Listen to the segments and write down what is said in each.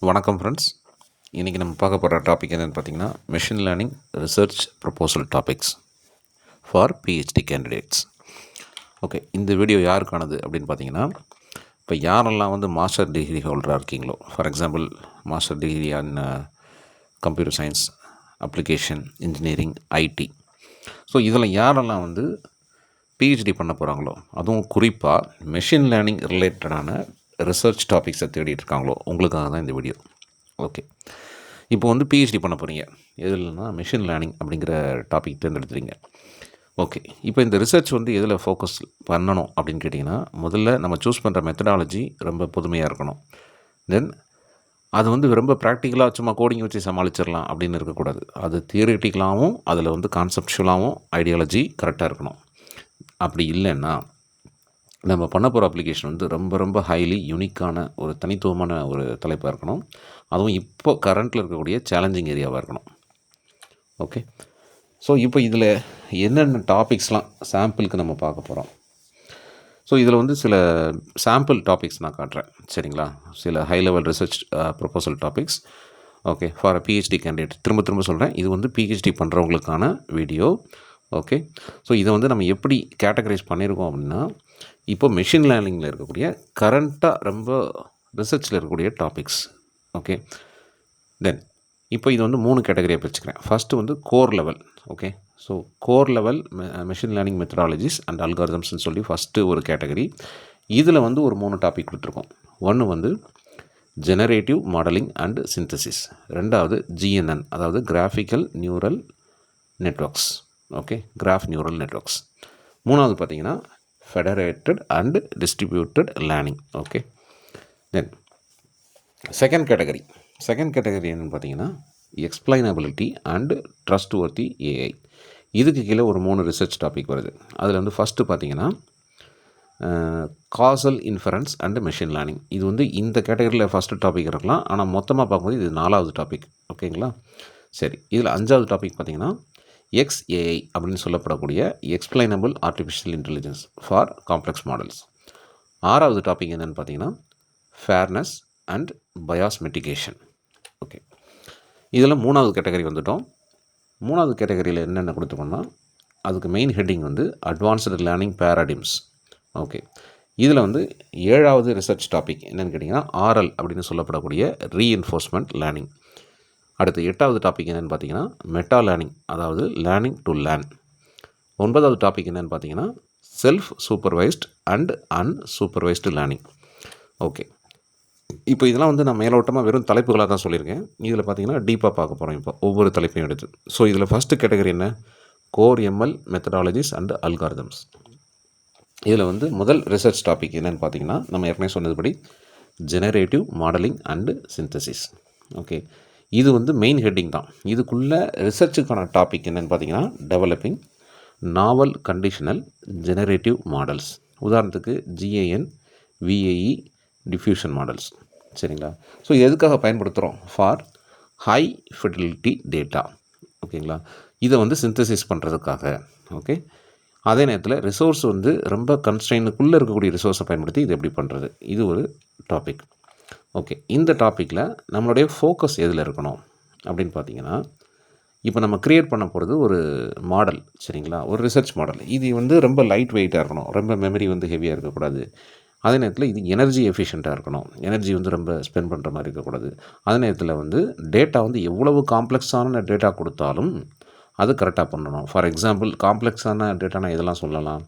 வணக்கம் ஃப்ரெண்ட்ஸ். இன்றைக்கி நம்ம பார்க்க போகிற டாபிக் என்னென்னு பார்த்தீங்கன்னா, machine learning research proposal topics for PhD candidates. Okay, இந்த வீடியோ யாருக்கானது அப்படின்னு பார்த்தீங்கன்னா, இப்போ யாரெல்லாம் வந்து மாஸ்டர் டிகிரி ஹோல்டராக இருக்கீங்களோ, for example master degree on computer science, application engineering, IT. So இதில் யாரெல்லாம் வந்து பிஹெச்டி பண்ண போகிறாங்களோ, அதுவும் குறிப்பாக மெஷின் லேர்னிங் ரிலேட்டடான ரிசர்ச் டாபிக்ஸை தேடிட்டு இருக்காங்களோ, உங்களுக்காக தான் இந்த வீடியோ. ஓகே, இப்போ வந்து பிஹெச்டி பண்ண போகிறீங்க, எதுலன்னா மெஷின் லேர்னிங் அப்படிங்கிற டாபிக் தேர்ந்தெடுத்துறீங்க. ஓகே, இப்போ இந்த ரிசர்ச் வந்து எதில் ஃபோக்கஸ் பண்ணணும் அப்படின்னு கேட்டிங்கன்னா, முதல்ல நம்ம சூஸ் பண்ணுற மெத்தடாலஜி ரொம்ப புதுமையாக இருக்கணும். தென் அது வந்து ரொம்ப ப்ராக்டிக்கலாக சும்மா கோடிங் வச்சு சமாளிச்சிடலாம் அப்படின்னு இருக்கக்கூடாது. அது தியரிட்டிக்கலாகவும் அதில் வந்து கான்செப்ஷுவலாகவும் ஐடியாலஜி கரெக்டாக இருக்கணும். அப்படி இல்லைன்னா நம்ம பண்ண போகிற அப்ளிகேஷன் வந்து ரொம்ப ரொம்ப ஹைலி யூனிக்கான ஒரு தனித்துவமான ஒரு தலைப்பாக இருக்கணும். அதுவும் இப்போ கரண்ட்டில் இருக்கக்கூடிய சேலஞ்சிங் ஏரியாவாக இருக்கணும். ஓகே, ஸோ இப்போ இதில் என்னென்ன டாபிக்ஸ்லாம் சாம்பிளுக்கு நம்ம பார்க்க போகிறோம். ஸோ இதில் வந்து சில சாம்பிள் டாபிக்ஸ் நான் காட்டுறேன், சரிங்களா? சில high level research proposal topics. Okay, for a PhD candidate. திரும்ப சொல்கிறேன், இது வந்து பிஹெச்டி பண்ணுறவங்களுக்கான வீடியோ. ஓகே, ஸோ இதை வந்து நம்ம எப்படி கேட்டகரைஸ் பண்ணியிருக்கோம் அப்படின்னா, இப்போ மெஷின் லேர்னிங்கில் இருக்கக்கூடிய கரண்ட்டாக ரொம்ப ரிசர்ச்சில் இருக்கக்கூடிய டாபிக்ஸ். ஓகே, தென் இப்போ இது வந்து 3 கேட்டகரியாக பிரிச்சுக்கிறேன். ஃபஸ்ட்டு வந்து core level. Okay, so core level machine learning methodologies and அல்காரிதம்ஸ்னு சொல்லி ஃபஸ்ட்டு ஒரு கேட்டகரி. இதில் வந்து ஒரு 3 டாபிக் கொடுத்துருக்கோம். ஒன்று வந்து ஜெனரேட்டிவ் மாடலிங் அண்ட் சிந்தசிஸ். ரெண்டாவது ஜிஎன்என், அதாவது graphical neural networks. Okay, graph neural networks. மூணாவது பார்த்தீங்கன்னா federated and distributed learning. Okay, then second category என்னென்னு பார்த்தீங்கன்னா எக்ஸ்பிளைனபிலிட்டி அண்ட் ட்ரஸ்ட் வர்த்தி ஏஐ. இதுக்கு கீழே ஒரு 3 ரிசர்ச் டாபிக் வருது. அதில் வந்து ஃபஸ்ட்டு பார்த்தீங்கன்னா castle inference and machine learning. இது வந்து இந்த கேட்டகரியில் ஃபஸ்ட்டு டாபிக் இருக்கலாம், ஆனால் மொத்தமாக பார்க்கும்போது இது 4வது டாபிக். ஓகேங்களா? சரி, இதில் 5வது டாபிக் பார்த்தீங்கன்னா XAI அப்படின்னு சொல்லப்படக்கூடிய explainable artificial intelligence for complex models. 6வது டாபிக் என்னென்னு பார்த்தீங்கன்னா fairness and bias mitigation. Okay, இதில் 3வது கேட்டகரி வந்துட்டோம். 3வது கேட்டகரியில் என்னென்ன கொடுத்துருக்கோம்னா, அதுக்கு மெயின் ஹெட்டிங் வந்து அட்வான்ஸ்டு லேர்னிங் பேராடிம்ஸ். ஓகே, இதில் வந்து 7வது ரிசர்ச் டாபிக் என்னென்னு கேட்டிங்கன்னா RL அப்படின்னு சொல்லப்படக்கூடிய ரீஎன்ஃபோர்ஸ்மெண்ட் லேர்னிங். அடுத்து 8வது டாபிக் என்னென்னு பார்த்தீங்கன்னா மெட்டா லேர்னிங், அதாவது லேர்னிங் டு லேர்ன். 9வது டாபிக் என்னென்னு பார்த்தீங்கன்னா self supervised and unsupervised learning. Okay, இப்போ இதெல்லாம் வந்து நான் மேலோட்டமாக வெறும் தலைப்புகளாக தான் சொல்லியிருக்கேன். இதில் பார்த்தீங்கன்னா டீப்பாக பார்க்க போகிறோம் இப்போ ஒவ்வொரு தலைப்பையும் எடுத்து. ஸோ இதில் ஃபஸ்ட்டு கேட்டகரி என்ன? Core ML methodologies and algorithms. இதில் வந்து முதல் ரிசர்ச் டாபிக் என்னென்னு பார்த்தீங்கன்னா, நம்ம ஏற்கனவே சொன்னதுபடி generative modelling and synthesis. Okay, இது வந்து மெயின் ஹெட்டிங் தான். இதுக்குள்ளே ரிசர்ச்சுக்கான டாபிக் என்னென்னு பார்த்தீங்கன்னா டெவலப்பிங் நாவல் கண்டிஷனல் ஜெனரேட்டிவ் மாடல்ஸ். உதாரணத்துக்கு GAN, VAE, டிஃப்யூஷன் மாடல்ஸ். சரிங்களா? ஸோ இது எதுக்காக பயன்படுத்துகிறோம்? For high fidelity data. ஓகேங்களா? இதை வந்து சிந்தசிஸ் பண்ணுறதுக்காக. ஓகே, அதே நேரத்தில் ரிசோர்ஸ் வந்து ரொம்ப கன்ஸ்ட்ரெயினுக்குள்ளே இருக்கக்கூடிய ரிசோர்ஸை பயன்படுத்தி இது எப்படி பண்ணுறது, இது ஒரு டாபிக். ஓகே, இந்த டாப்பிக்கில் நம்மளுடைய ஃபோக்கஸ் எதில் இருக்கணும் அப்படின்னு பார்த்தீங்கன்னா, இப்போ நம்ம க்ரியேட் பண்ண போகிறது ஒரு மாடல், சரிங்களா? ஒரு ரிசர்ச் மாடல். இது வந்து ரொம்ப லைட் வெயிட்டாக இருக்கணும், ரொம்ப மெமரி வந்து ஹெவியாக இருக்கக்கூடாது. அதே நேரத்தில் இது எனர்ஜி எஃபிஷியண்ட்டாக இருக்கணும், எனர்ஜி வந்து ரொம்ப ஸ்பெண்ட் பண்ணுற மாதிரி இருக்கக்கூடாது. அதே நேரத்தில் வந்து டேட்டா வந்து எவ்வளவு காம்ப்ளெக்ஸான டேட்டா கொடுத்தாலும் அது கரெக்டாக பண்ணணும். ஃபார் எக்ஸாம்பிள் காம்ப்ளெக்ஸான டேட்டானா இதெல்லாம் சொல்லலாம்.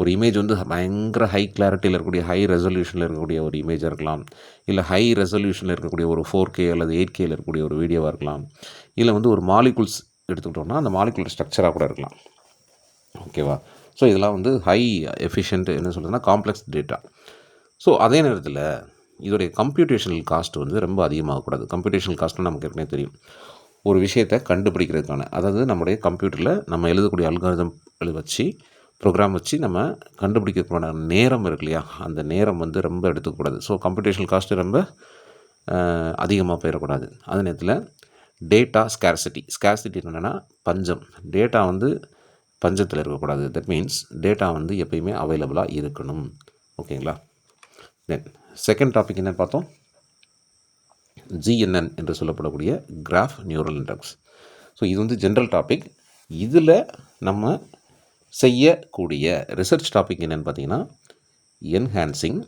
ஒரு இமேஜ் வந்து பயங்கர ஹை கிளாரிட்டியில் இருக்கக்கூடிய ஹை ரெசல்யூஷனில் இருக்கக்கூடிய ஒரு இமேஜாக இருக்கலாம், இல்லை ஹை ரெசல்யூஷனில் இருக்கக்கூடிய ஒரு 4K அல்லது 8Kயில் இருக்கக்கூடிய ஒரு வீடியோவாக இருக்கலாம், இல்லை வந்து ஒரு மாலிகுல்ஸ் எடுத்துக்கிட்டோம்னா அந்த மாலிகுலர் ஸ்ட்ரக்சராக கூட இருக்கலாம். ஓகேவா? ஸோ இதெல்லாம் வந்து ஹை எஃபிஷியன்ட் என்ன சொல்கிறதுனா காம்ப்ளெக்ஸ் டேட்டா. ஸோ அதே நேரத்தில் இதோடைய கம்ப்யூட்டேஷனல் காஸ்ட் வந்து ரொம்ப அதிகமாகக்கூடாது. கம்ப்யூட்டேஷனல் காஸ்ட்னு நமக்கு ஏற்கனவே தெரியும். ஒரு விஷயத்தை கண்டுபிடிக்கிறதுக்கான, அதாவது நம்முடைய கம்ப்யூட்டரில் நம்ம எழுதக்கூடிய அல்காரிதம் வச்சு ப்ரோக்ராம் வச்சு நம்ம கண்டுபிடிக்கக்கூடிய நேரம் இருக்கு இல்லையா, அந்த நேரம் வந்து ரொம்ப எடுத்துக்கூடாது. ஸோ கம்ப்யூட்டேஷனல் காஸ்ட்டு ரொம்ப அதிகமாக போயிடக்கூடாது. அதே நேரத்தில் டேட்டா ஸ்கேர்சிட்டி என்னென்னா பஞ்சம். டேட்டா வந்து பஞ்சத்தில் இருக்கக்கூடாது. தட் மீன்ஸ் டேட்டா வந்து எப்பயுமே அவைலபிளாக இருக்கணும். ஓகேங்களா? தென் செகண்ட் டாபிக் என்ன பார்த்தோம்? GNN என்று சொல்லப்படக்கூடிய கிராஃப் நியூரல் நெட்வொர்க்ஸ். ஸோ இது வந்து ஜென்ரல் டாபிக். இதில் நம்ம செய்யக்கூடிய ரிசர்ச் டாபிக் என்னென்னு பார்த்தீங்கன்னா, enhancing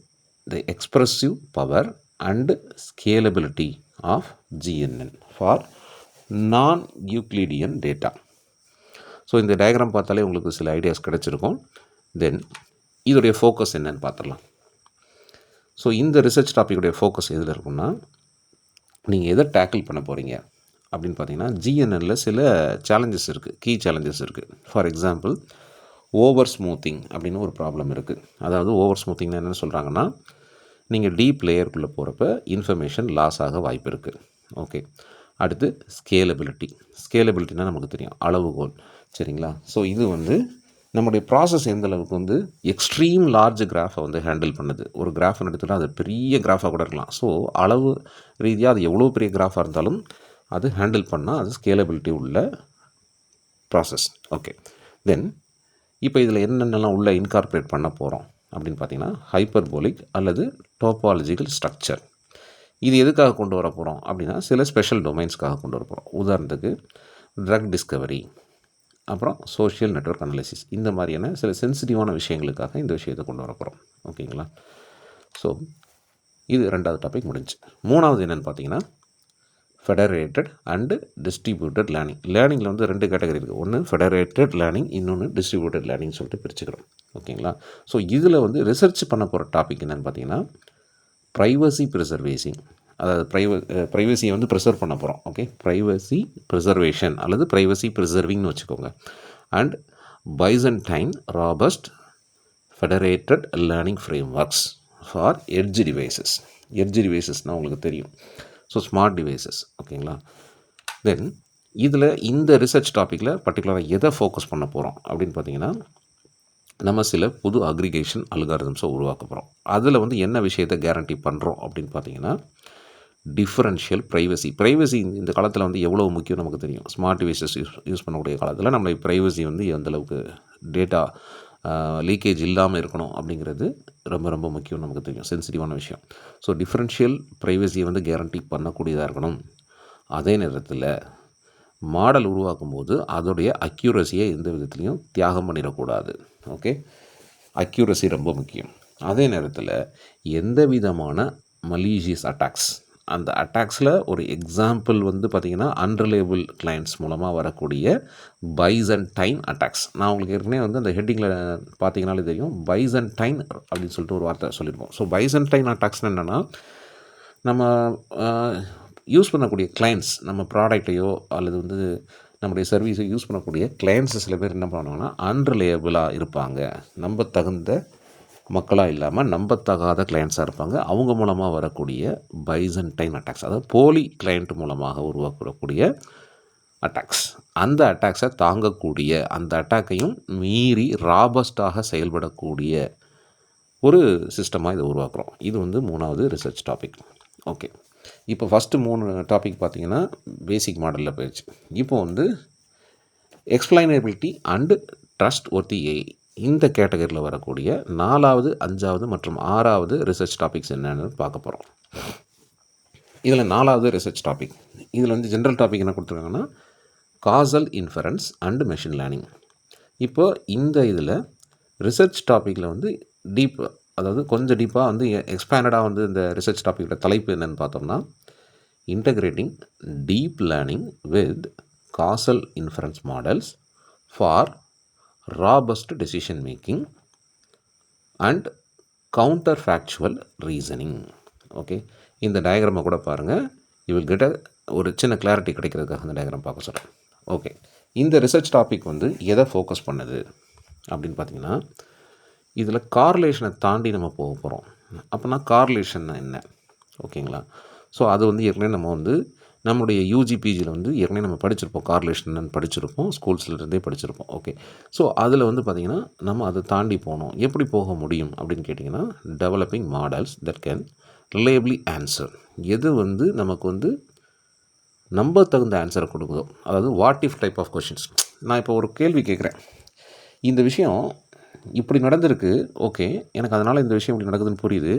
the expressive power and scalability of GNN for non Euclidean data. So இந்த டயக்ராம் பார்த்தாலே உங்களுக்கு சில ஐடியாஸ் கிடச்சிருக்கும். தென் இதோடைய ஃபோக்கஸ் என்னன்னு பார்த்துடலாம். ஸோ இந்த ரிசர்ச் டாப்பிக்குடைய ஃபோக்கஸ் எதில் இருக்குன்னா, நீங்கள் எதை டேக்கிள் பண்ண போகிறீங்க அப்படின்னு பார்த்தீங்கன்னா, GNNல சில சேலஞ்சஸ் இருக்குது, கீ சேலஞ்சஸ் இருக்குது. ஃபார் எக்ஸாம்பிள், ஓவர் ஸ்மூத்திங் அப்படின்னு ஒரு ப்ராப்ளம் இருக்குது. அதாவது ஓவர் ஸ்மூத்திங்னா என்னென்னு சொல்கிறாங்கன்னா, நீங்கள் டீப் லேயருக்குள்ளே போகிறப்ப இன்ஃபர்மேஷன் லாஸ் ஆக வாய்ப்பு இருக்குது. ஓகே. அடுத்து ஸ்கேலபிலிட்டினா நமக்கு தெரியும், அளவுகோல். சரிங்களா? ஸோ இது வந்து நம்முடைய ப்ராசஸ் எந்த அளவுக்கு வந்து எக்ஸ்ட்ரீம் லார்ஜ் கிராஃபை வந்து ஹேண்டில் பண்ணுது. ஒரு கிராஃப்னு எடுத்துகிட்டா அது பெரிய கிராஃபாக கூட இருக்கலாம். ஸோ அளவு ரீதியாக அது எவ்வளோ பெரிய கிராஃபாக இருந்தாலும் அது ஹேண்டில் பண்ணால் அது ஸ்கேலபிலிட்டி உள்ள ப்ராசஸ். ஓகே. தென் இப்போ இதில் என்னென்னலாம் உள்ளே இன்கார்பரேட் பண்ண போகிறோம் அப்படின்னு பார்த்தீங்கன்னா, ஹைப்பர்போலிக் அல்லது டோபாலஜிக்கல் ஸ்ட்ரக்சர். இது எதுக்காக கொண்டு வர போகிறோம் அப்படின்னா, சில ஸ்பெஷல் டொமைன்ஸ்க்காக கொண்டு வர போகிறோம். உதாரணத்துக்கு ட்ரக் டிஸ்கவரி, அப்புறம் சோஷியல் நெட்வொர்க் அனாலிசிஸ், இந்த மாதிரியான சில சென்சிட்டிவான விஷயங்களுக்காக இந்த விஷயத்தை கொண்டு வர போகிறோம். ஓகேங்களா? ஸோ இது 2வது டாபிக் முடிஞ்சு. 3வது என்னென்னு பார்த்தீங்கன்னா, ஃபெடரேட்டட் அண்டு டிஸ்ட்ரிபியூட்டட் லேர்னிங். லேர்னிங்கில் வந்து 2 கேட்டகரி இருக்குது. ஒன்று ஃபெடரேட்டட் லேர்னிங், இன்னொன்று டிஸ்ட்ரிபியூட்டட் லேர்னிங் சொல்லிட்டு பிரிச்சுக்கிறோம். ஓகேங்களா? ஸோ இதில் வந்து ரிசர்ச் பண்ண போகிற டாபிக் என்னென்னு பார்த்தீங்கன்னா, ப்ரைவசி ப்ரிசர்வேஷன். அதாவது ப்ரைவசியை வந்து ப்ரிசர்வ் பண்ண போகிறோம். ஓகே. ப்ரைவசி ப்ரிசர்வேஷன் அல்லது ப்ரைவசி ப்ரிசர்விங்னு வச்சுக்கோங்க. And Byzantine robust federated learning frameworks for edge devices. Edge டிவைசஸ்னால் உங்களுக்கு தெரியும். So smart devices. ஓகேங்களா? தென் இதில் இந்த ரிசர்ச் டாப்பிக்கில் பர்டிகுலராக எதை ஃபோக்கஸ் பண்ண போகிறோம் அப்படின்னு பார்த்தீங்கன்னா, நம்ம சில புது அக்ரிகேஷன் அல்காரிதம்ஸை உருவாக்க போகிறோம். அதில் வந்து என்ன விஷயத்தை கேரண்டி பண்ணுறோம் அப்படின்னு பார்த்தீங்கன்னா, டிஃபரன்ஷியல் ப்ரைவசி இந்த காலத்தில் வந்து எவ்வளோ முக்கியம் நமக்கு தெரியும். ஸ்மார்ட் டிவைசஸ் யூஸ் பண்ணக்கூடிய காலத்தில் நம்ம ப்ரைவசி வந்து எந்தளவுக்கு டேட்டா லீக்கேஜ் இல்லாமல் இருக்கணும் அப்படிங்கிறது ரொம்ப ரொம்ப முக்கியம் நமக்கு தெரியும், சென்சிட்டிவான விஷயம். ஸோ டிஃபரன்ஷியல் ப்ரைவசியை வந்து கேரண்டி பண்ணக்கூடியதாக இருக்கணும். அதே நேரத்தில் மாடல் உருவாக்கும் போது அதோடைய அக்யூரஸியை எந்த விதத்துலையும் தியாகம் பண்ணிடக்கூடாது. ஓகே. அக்யூரஸி ரொம்ப முக்கியம். அதே நேரத்தில் எந்த விதமான மலீஷியஸ் அட்டாக்ஸ், அந்த அட்டாக்ஸில் ஒரு எக்ஸாம்பிள் வந்து பார்த்திங்கன்னா, அன்ரிலேபிள் கிளைண்ட்ஸ் மூலமாக வரக்கூடிய பைசன்டைன் அட்டாக்ஸ். நான் உங்களுக்கு ஏற்கனவே வந்து அந்த ஹெட்டிங்கில் பார்த்தீங்கனாலே தெரியும், பைசன்டைன் அப்படின்னு சொல்லிட்டு ஒரு வார்த்தை சொல்லியிருப்போம். ஸோ பைசன்டைன் அட்டாக்ஸ்னு என்னென்னா, நம்ம யூஸ் பண்ணக்கூடிய கிளைண்ட்ஸ், நம்ம ப்ராடக்டையோ அல்லது வந்து நம்முடைய சர்வீஸை யூஸ் பண்ணக்கூடிய கிளைண்ட்ஸை சில பேர் என்ன பண்ணுவாங்கன்னா, அன்ரிலேபிளாக இருப்பாங்க. நம்பத்தகுந்த மக்களாக இல்லாமல் நம்பத்தகாத கிளைண்ட்ஸாக இருப்பாங்க. அவங்க மூலமாக வரக்கூடிய பைசன்டைன் அட்டாக்ஸ், அதாவது போலி கிளைண்ட் மூலமாக உருவாக்கக்கூடிய அட்டாக்ஸ். அந்த அட்டாக்ஸை தாங்கக்கூடிய, அந்த அட்டாக்கையும் மீறி ராபஸ்டாக செயல்படக்கூடிய ஒரு சிஸ்டமாக இதை உருவாக்குறோம். இது வந்து 3வது ரிசர்ச் டாபிக். ஓகே. இப்போ ஃபஸ்ட்டு 3 டாபிக் பார்த்திங்கன்னா பேசிக் மாடலில் போயிடுச்சு. இப்போ வந்து எக்ஸ்பிளைனபிலிட்டி அண்டு ட்ரஸ்ட் ஒர்த்தி ஏஐ, இந்த கேட்டகரியில் வரக்கூடிய 4வது 5வது மற்றும் 6வது ரிசர்ச் டாபிக்ஸ் என்னென்னு பார்க்க போகிறோம். இதில் 4வது ரிசர்ச் டாபிக், இதில் வந்து ஜென்ரல் டாபிக் என்ன கொடுத்துருக்காங்கன்னா, castle inference and machine learning. இப்போ இந்த இதில் ரிசர்ச் டாப்பிக்கில் வந்து டீப், அதாவது கொஞ்சம் டீப்பாக வந்து எக்ஸ்பேண்டடாக வந்து இந்த ரிசர்ச் டாப்பிக்கோட தலைப்பு என்னென்னு பார்த்தோம்னா, integrating deep learning with causal inference models for robust decision making and counterfactual reasoning. Okay. இந்த டயக்ராமை கூட பாருங்கள், யூ வில் கெட் ஒரு சின்ன கிளாரிட்டி கிடைக்கிறதுக்காக அந்த டயக்ராம் பார்க்க சொல்கிறேன். ஓகே. இந்த ரிசர்ச் டாபிக் வந்து எதை ஃபோக்கஸ் பண்ணுது அப்படின்னு பார்த்தீங்கன்னா, இதில் கார்லேஷனை தாண்டி நம்ம போக போகிறோம். அப்போனா கார்லேஷன்னா என்ன? ஓகேங்களா? ஸோ அது வந்து ஏற்கனவே நம்ம வந்து நம்மளுடைய யூஜிபிஜியில் வந்து ஏற்கனவே நம்ம படிச்சிருப்போம், கார்லேஷன் படிச்சிருப்போம், ஸ்கூல்ஸ்லேருந்தே படிச்சிருப்போம். ஓகே. ஸோ அதில் வந்து பார்த்திங்கன்னா நம்ம அதை தாண்டி போகணும். எப்படி போக முடியும் அப்படின்னு கேட்டிங்கன்னா, developing models that can reliably answer. எது வந்து நமக்கு வந்து நம்ப தகுந்த ஆன்சரை கொடுக்குதோ, அதாவது what if type of questions. நான் இப்போ ஒரு கேள்வி கேட்குறேன், இந்த விஷயம் இப்படி நடந்திருக்கு, ஓகே, எனக்கு அதனால் இந்த விஷயம் இப்படி நடக்குதுன்னு புரியுது.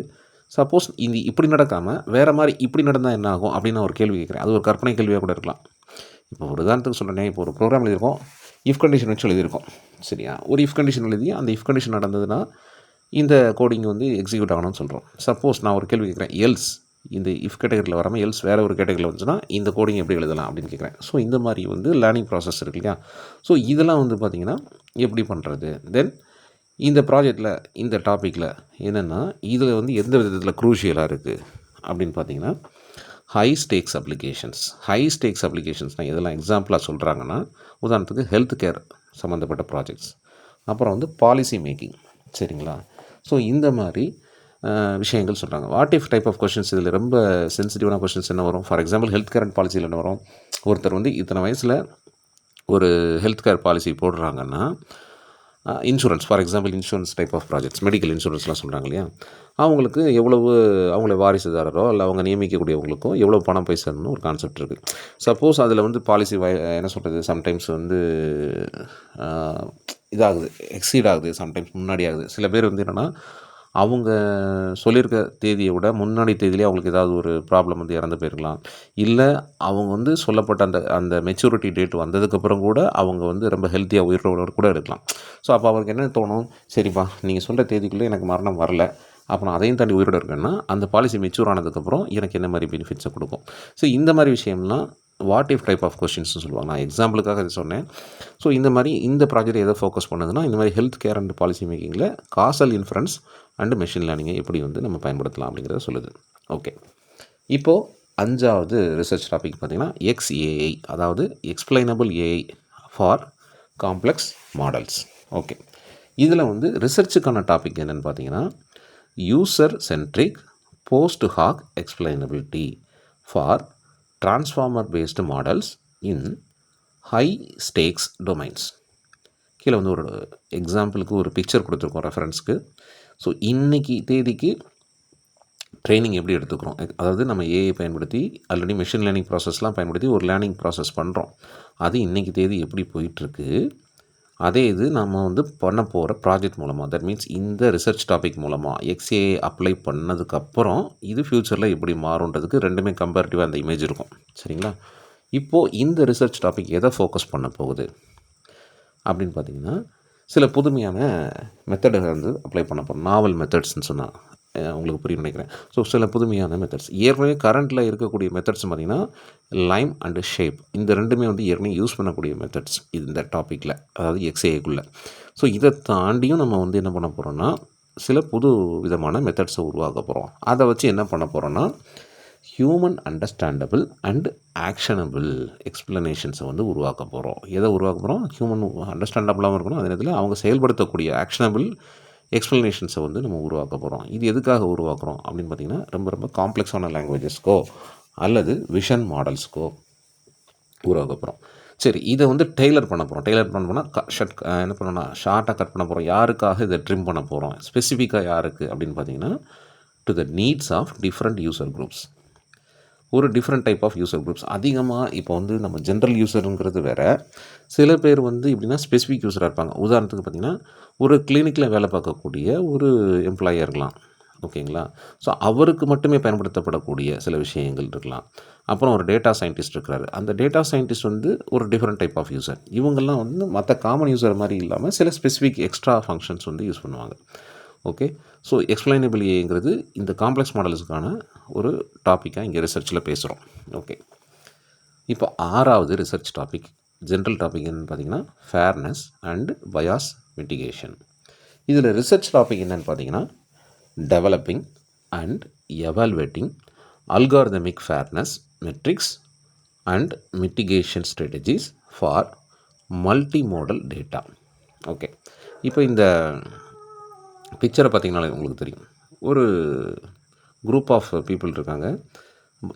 சப்போஸ் இந்த இப்படி நடக்காமல் வேறு மாதிரி இப்படி நடந்தால் என்ன ஆகும் அப்படின்னு நான் ஒரு கேள்வி கேட்குறேன். அது ஒரு கற்பனை கேள்வியாக கூட இருக்கலாம். இப்போ ஒரு உதாரணத்துக்கு சொல்கிறேன், இப்போ ஒரு ப்ரோக்ராம் எழுதியிருக்கோம், இஃப் கண்டிஷன் வச்சு எழுதியிருக்கோம். சரியா? ஒரு இஃப் கண்டிஷன் எழுதி அந்த இஃப் கண்டிஷன் நடந்ததுன்னா இந்த கோடிங் வந்து எக்ஸிக்யூட் ஆகணும்னு சொல்கிறோம். சப்போஸ் நான் ஒரு கேள்வி கேட்குறேன், எல்ஸ் இந்த இஃப் கேட்டகரியில் வராமல் எல்ஸ் வேறு ஒரு கேட்டகரியில் வந்துச்சுன்னா இந்த கோடிங் எப்படி எழுதலாம் அப்படின்னு கேட்குறேன். ஸோ இந்த மாதிரி வந்து லேர்னிங் ப்ராசஸ் இருக்கு இல்லையா? ஸோ இதெல்லாம் வந்து பார்த்திங்கன்னா எப்படி பண்ணுறது. தென் இந்த ப்ராஜெக்டில் இந்த டாப்பிக்கில் என்னென்னா இதில் வந்து எந்த விதத்தில் க்ரூஷியலாக இருக்குது அப்படின்னு பார்த்தீங்கன்னா ஹை ஸ்டேக்ஸ் அப்ளிகேஷன்ஸ்னால் இதெல்லாம் எக்ஸாம்பிளாக சொல்கிறாங்கன்னா உதாரணத்துக்கு ஹெல்த் கேர் சம்மந்தப்பட்ட ப்ராஜெக்ட்ஸ், அப்புறம் வந்து பாலிசி மேக்கிங். சரிங்களா? ஸோ இந்த மாதிரி விஷயங்கள் சொல்கிறாங்க. What if type of questions இதில் ரொம்ப சென்சிட்டிவான கொஷின்ஸ் என்ன வரும்? For example health care and பாலிசியில் என்ன வரும்? ஒருத்தர் வந்து இத்தனை வயசில் ஒரு ஹெல்த் கேர் பாலிசி போடுறாங்கன்னா insurance, for example insurance type of projects, medical இன்சூரன்ஸ்லாம் சொல்கிறாங்க இல்லையா? அவங்களுக்கு எவ்வளவு அவங்கள வாரிசுதாரரோ இல்லை அவங்க நியமிக்கக்கூடியவங்களுக்கோ எவ்வளோ பணம் போய் சேரணும்னு ஒரு கான்செப்ட் இருக்குது. சப்போஸ் அதில் வந்து பாலிசி என்ன சொல்கிறது, சம்டைம்ஸ் வந்து இதாகுது, எக்ஸீட் ஆகுது, சம்டைம்ஸ் முன்னாடி ஆகுது. சில பேர் வந்து என்னென்னா அவங்க சொல்லியிருக்க தேதியை விட முன்னாடி தேதியிலே அவங்களுக்கு ஏதாவது ஒரு ப்ராப்ளம் வந்து இறந்து போயிருக்கலாம். இல்லை அவங்க வந்து சொல்லப்பட்ட அந்த மெச்சூரிட்டி டேட் வந்ததுக்கப்புறம் கூட அவங்க வந்து ரொம்ப ஹெல்த்தியாக உயிரோடு கூட இருக்கலாம். ஸோ அப்போ அவருக்கு என்ன தோணும், சரிப்பா நீங்கள் சொல்கிற தேதிக்குள்ளே எனக்கு மரணம் வரல, அப்போ நான் அதையும் தாண்டி உயிரோடு இருக்கேன்னா அந்த பாலிசி மெச்சூர் ஆனதுக்கப்புறம் எனக்கு என்ன மாதிரி பெனிஃபிட்ஸை கொடுக்கும். ஸோ இந்த மாதிரி விஷயம்லாம் வாட் இஃப் டைப் ஆஃப் கொஸ்டின்ஸ்னு சொல்லுவாங்க. நான் எக்ஸாம்பிளுக்காக இது சொன்னேன். ஸோ இந்த மாதிரி இந்த ப்ராஜெக்ட் எதை ஃபோக்கஸ் பண்ணுதுன்னா இந்த மாதிரி ஹெல்த் கேர் அண்ட் பாலிசி மேக்கிங்கில் காசல் இன்ஃபரன்ஸ் அண்டு மெஷின் லேர்னிங்கை எப்படி வந்து நம்ம பயன்படுத்தலாம் அப்படிங்கிறத சொல்லுது. ஓகே, இப்போது 5வது ரிசர்ச் டாபிக் பார்த்திங்கன்னா XAI, அதாவது explainable AI for complex models. Okay, இதில் வந்து ரிசர்ச்சுக்கான டாபிக் என்னென்னு பார்த்தீங்கன்னா user centric post hoc explainability for transformer based models in high stakes domains. கீழே வந்து ஒரு எக்ஸாம்பிளுக்கு ஒரு பிக்சர் கொடுத்துருக்கோம் ரெஃபரன்ஸ்க்கு. ஸோ இன்றைக்கி தேதிக்கு ட்ரைனிங் எப்படி எடுத்துக்கிறோம், அதாவது நம்ம ஏஐ பயன்படுத்தி ஆல்ரெடி மெஷின் லேர்னிங் ப்ராசஸ்லாம் பயன்படுத்தி ஒரு லேர்னிங் ப்ராசஸ் பண்ணுறோம். அது இன்றைக்கி தேதி எப்படி போயிட்டுருக்கு, அதே இது நம்ம வந்து பண்ண போகிற ப்ராஜெக்ட் மூலமாக, தட் மீன்ஸ் இந்த ரிசர்ச் டாபிக் மூலமாக XAI அப்ளை பண்ணதுக்கப்புறம் இது ஃப்யூச்சரில் எப்படி மாறுன்றதுக்கு ரெண்டுமே கம்பேரிட்டிவாக அந்த இமேஜ் இருக்கும். சரிங்களா? இப்போது இந்த ரிசர்ச் டாபிக் எதை ஃபோக்கஸ் பண்ண போகுது அப்படின்னு பார்த்தீங்கன்னா சில புதுமையான மெத்தடை வந்து அப்ளை பண்ண போகிறோம். நாவல் மெத்தட்ஸ்ன்னு சொன்னால் உங்களுக்கு புரியும் நினைக்கிறேன். ஸோ சில புதுமையான மெத்தட்ஸ், ஏற்கனவே கரண்ட்டில் இருக்கக்கூடிய மெத்தட்ஸ் பார்த்திங்கன்னா லைம் அண்டு ஷேப், இந்த ரெண்டுமே வந்து ஏற்கனவே யூஸ் பண்ணக்கூடிய மெத்தட்ஸ் இந்த டாப்பிக்கில், அதாவது XAIக்குள்ளே. ஸோ இதை தாண்டியும் நம்ம வந்து என்ன பண்ண போகிறோன்னா சில புது விதமான மெத்தட்ஸை உருவாக்க போகிறோம். அதை வச்சு என்ன பண்ண போகிறோன்னா ஹியூமன் அண்டர்ஸ்டாண்டபிள் அண்ட் ஆக்ஷனபிள் எக்ஸ்ப்ளனேஷன்ஸை வந்து உருவாக்க போகிறோம். எதை உருவாக்க போகிறோம்? ஹியூமன் அண்டர்ஸ்டாண்டபிளாகவும் இருக்கணும், அதே நேரத்தில் அவங்க செயல்படுத்தக்கூடிய ஆக்ஷனபிள் எக்ஸ்ப்ளனேஷன்ஸை வந்து நம்ம உருவாக்க போகிறோம். இது எதுக்காக உருவாக்குறோம் அப்படின்னு பார்த்திங்கன்னா ரொம்ப ரொம்ப காம்ப்ளெக்ஸான லாங்குவேஜஸ்க்கோ அல்லது விஷன் மாடல்ஸ்க்கோ உருவாக்க போகிறோம். சரி, இதை வந்து டெய்லர் பண்ண போகிறோம். டெய்லர் பண்ண போனால் என்ன பண்ணோன்னா ஷார்ட்டாக கட் பண்ண போகிறோம். யாருக்காக இதை ட்ரிம் பண்ண போகிறோம், ஸ்பெசிஃபிக்காக யாருக்கு அப்படின்னு பார்த்தீங்கன்னா to the needs of different user groups. ஒரு different type of user groups அதிகமாக இப்போ வந்து நம்ம ஜென்ரல் யூசருங்கிறது வேறு, சில பேர் வந்து எப்படின்னா ஸ்பெசிஃபிக் யூஸராக இருப்பாங்க. உதாரணத்துக்கு பார்த்திங்கன்னா ஒரு கிளினிக்கில் வேலை பார்க்கக்கூடிய ஒரு எம்ப்ளாயாக இருக்கலாம். ஓகேங்களா? ஸோ அவருக்கு மட்டுமே பயன்படுத்தப்படக்கூடிய சில விஷயங்கள் இருக்கலாம். அப்புறம் ஒரு டேட்டா சயின்டிஸ்ட் இருக்கிறாரு. அந்த டேட்டா சயின்டிஸ்ட் வந்து ஒரு டிஃப்ரெண்ட் டைப் ஆஃப் யூசர். இவங்கெல்லாம் வந்து மற்ற காமன் யூசர் மாதிரி இல்லாமல் சில ஸ்பெசிஃபிக் எக்ஸ்ட்ரா ஃபங்க்ஷன்ஸ் வந்து யூஸ் பண்ணுவாங்க. ஓகே, ஸோ எக்ஸ்பிளைனபிள் ஏங்கிறது இந்த காம்ப்ளெக்ஸ் மாடல்ஸுக்கான ஒரு டாப்பிக்காக இங்கே ரிசர்ச்சில் பேசுகிறோம். ஓகே, இப்போ 6வது ரிசர்ச் டாபிக், ஜென்ரல் டாபிக் என்னென்னு பார்த்தீங்கன்னா ஃபேர்னஸ் அண்ட் பயாஸ் மிட்டிகேஷன். இதில் ரிசர்ச் டாபிக் என்னென்னு பார்த்தீங்கன்னா developing and evaluating algorithmic fairness metrics and mitigation strategies for multi modal data. Okay, இப்போ இந்த பிக்சரை பார்த்திங்கனாலே உங்களுக்கு தெரியும், ஒரு குரூப் ஆஃப் பீப்புள் இருக்காங்க.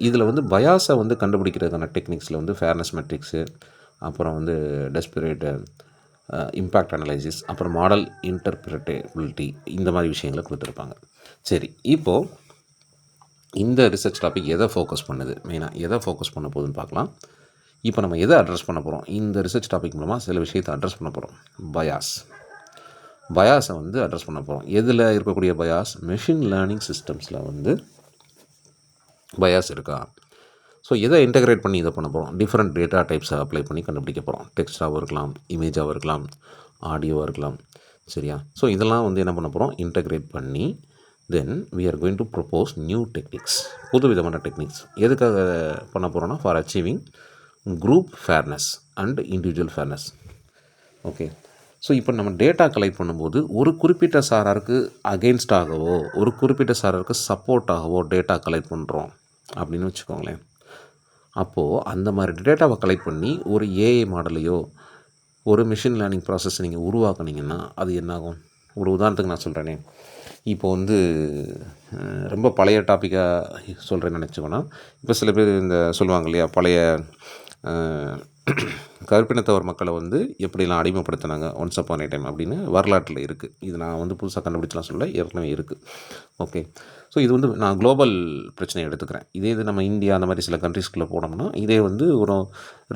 இதில் வந்து பயாஸை வந்து கண்டுபிடிக்கிறதுக்கான டெக்னிக்ஸில் வந்து ஃபேர்னஸ் மெட்ரிக்ஸு, அப்புறம் வந்து டெஸ்பிரேட் இம்பேக்ட் அனலைசிஸ், அப்புறம் மாடல் இன்டர்பிரட்டபிலிட்டி, இந்த மாதிரி விஷயங்களை கொடுத்துருப்பாங்க. சரி, இப்போது இந்த ரிசர்ச் டாபிக் எதை ஃபோக்கஸ் பண்ணுது, மெயினாக எதை ஃபோக்கஸ் பண்ண போகுதுன்னு பார்க்கலாம். இப்போ நம்ம எதை அட்ரஸ் பண்ண போகிறோம், இந்த ரிசர்ச் டாபிக் மூலமாக சில விஷயத்தை அட்ரஸ் பண்ண போகிறோம். பயாஸ். பயாஸை வந்து அட்ரஸ் பண்ண போகிறோம். எதில் இருக்கக்கூடிய பயாஸ்? மெஷின் லேர்னிங் சிஸ்டம்ஸில் வந்து பயாஸ் இருக்கா? ஸோ எதை இன்டெகிரேட் பண்ணி இதை பண்ண போகிறோம்? டிஃப்ரெண்ட் டேட்டா டைப்ஸை அப்ளை பண்ணி கண்டுபிடிக்க போகிறோம். டெக்ஸ்டாகவும் இருக்கலாம், இமேஜாகவும் இருக்கலாம், ஆடியோவாக இருக்கலாம். சரியா? ஸோ இதெல்லாம் வந்து என்ன பண்ண போகிறோம்? இன்டெகிரேட் பண்ணி தென் we are going to propose new techniques, புது விதமான டெக்னிக்ஸ். எதுக்காக பண்ண போகிறோன்னா for achieving group fairness and individual fairness. Okay. So இப்போ நம்ம டேட்டா கலெக்ட் பண்ணும்போது ஒரு குறிப்பிட்ட சாராருக்கு அகெயின்ஸ்டாகவோ ஒரு குறிப்பிட்ட சாராருக்கு சப்போர்ட்டாகவோ டேட்டா கலெக்ட் பண்ணுறோம் அப்படின்னு வச்சுக்கோங்களேன். அப்போது அந்த மாதிரி டேட்டாவை கலெக்ட் பண்ணி ஒரு ஏஐ மாடலையோ ஒரு மிஷின் லேர்னிங் ப்ராசஸ் நீங்கள் உருவாக்குனீங்கன்னா அது என்னாகும்? ஒரு உதாரணத்துக்கு நான் சொல்கிறேனே, இப்போ வந்து ரொம்ப பழைய டாப்பிக்காக சொல்கிறேன்னு நினச்சோன்னா, இப்போ சில பேர் இந்த சொல்லுவாங்க இல்லையா, பழைய கருப்பினத்தவர் மக்களை வந்து எப்படிலாம் அடிமைப்படுத்தினாங்க ஒன்ஸ் அப்பான் ஏ டைம் அப்படின்னு வரலாற்றில் இருக்குது. இது நான் வந்து புதுசாக கண்டுபிடிச்சலாம் சொல்ல, ஏற்கனவே இருக்குது. ஓகே. ஸோ இது வந்து நான் குளோபல் பிரச்சனையை எடுத்துக்கிறேன். இதே இது நம்ம இந்தியா அந்த மாதிரி சில கண்ட்ரீஸ்குள்ளே போனோம்னா இதே வந்து ஒரு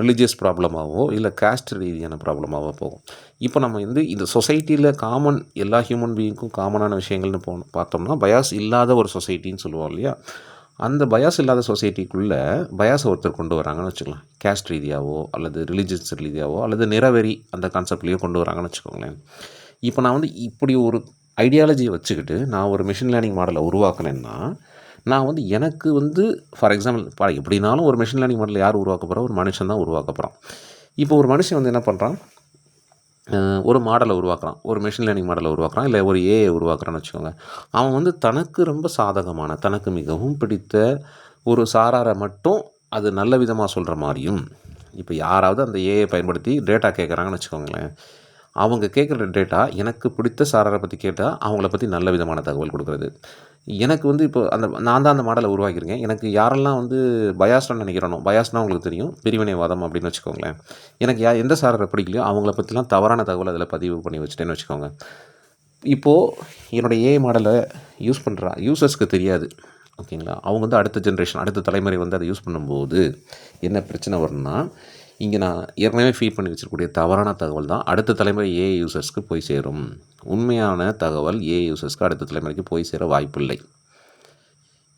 ரிலீஜியஸ் ப்ராப்ளமாகவோ இல்லை காஸ்ட் ரீதியான ப்ராப்ளமாகவோ போகும். இப்போ நம்ம வந்து இந்த சொசைட்டியில் காமன் எல்லா ஹியூமன் பீயிங்க்கும் காமனான விஷயங்கள்னு பார்த்தோம்னா பயாஸ் இல்லாத ஒரு சொசைட்டின்னு சொல்லுவோம் இல்லையா. அந்த பயாஸ் இல்லாத சொசைட்டிக்குள்ளே பயாஸை ஒருத்தர் கொண்டு வராங்கன்னு வச்சுக்கலாம். கேஸ்ட் ரீதியாகவோ அல்லது ரிலீஜியஸ் ரீதியாகவோ அல்லது நிறவெறி அந்த கான்செப்ட்லேயோ கொண்டு வராங்கன்னு வச்சுக்கோங்களேன். இப்போ நான் வந்து இப்படி ஒரு ஐடியாலஜியை வச்சுக்கிட்டு நான் ஒரு மிஷின் லேர்னிங் மாடலை உருவாக்கினேன்னா நான் வந்து எனக்கு வந்து ஃபார் எக்ஸாம்பிள் எப்படினாலும் ஒரு மிஷின் லேர்னிங் மாடல் யார் உருவாக்க போகிறோம்? ஒரு மனுஷன் தான் உருவாக்க போகிறான். இப்போ ஒரு மனுஷன் வந்து என்ன பண்ணுறான்? ஒரு மாடலை உருவாக்குறான், ஒரு மிஷின் லேர்னிங் மாடலை உருவாக்குறான், இல்லை ஒரு ஏஐ உருவாக்குறான்னு வச்சுக்கோங்க. அவன் வந்து தனக்கு ரொம்ப சாதகமான தனக்கு மிகவும் பிடித்த ஒரு சாராரை மட்டும் அது நல்ல விதமாக சொல்கிற மாதிரியும், இப்போ யாராவது அந்த ஏஐ பயன்படுத்தி டேட்டா கேட்குறாங்கன்னு வச்சுக்கோங்களேன், அவங்க கேட்குற டேட்டா எனக்கு பிடித்த சாராரை பற்றி கேட்டால் அவங்கள பற்றி நல்ல விதமான தகவல் கொடுக்குறது. எனக்கு வந்து இப்போ நான் தான் அந்த மாடலை உருவாக்கியிருக்கேன். எனக்கு யாரெல்லாம் வந்து பயாஸ்டான்னு நினைக்கிறேனோ, பயாஸ்னால் உங்களுக்கு தெரியும், பிரிவினைவாதம் அப்படின்னு வச்சுக்கோங்களேன். எனக்கு எந்த சாராரை பிடிக்கலையோ அவங்கள பற்றிலாம் தவறான தகவல் அதில் பதிவு பண்ணி வச்சுட்டேன்னு வச்சுக்கோங்க. இப்போது என்னோடய ஏஐ மாடலை யூஸ் பண்ணுற யூசர்ஸ்க்கு தெரியாது. ஓகேங்களா? அவங்க வந்து அடுத்த ஜென்ரேஷன் அடுத்த தலைமுறை வந்து அதை யூஸ் பண்ணும்போது என்ன பிரச்சனை வரும்னா, இங்கே நான் ஏற்கனவே ஃபீட் பண்ணி வச்சுருக்கக்கூடிய தவறான தகவல் தான் அடுத்த தலைமுறை ஏஐ யூசர்ஸ்க்கு போய் சேரும். உண்மையான தகவல் ஏஐ யூசர்ஸ்க்கு அடுத்த தலைமுறைக்கு போய் சேர வாய்ப்பில்லை.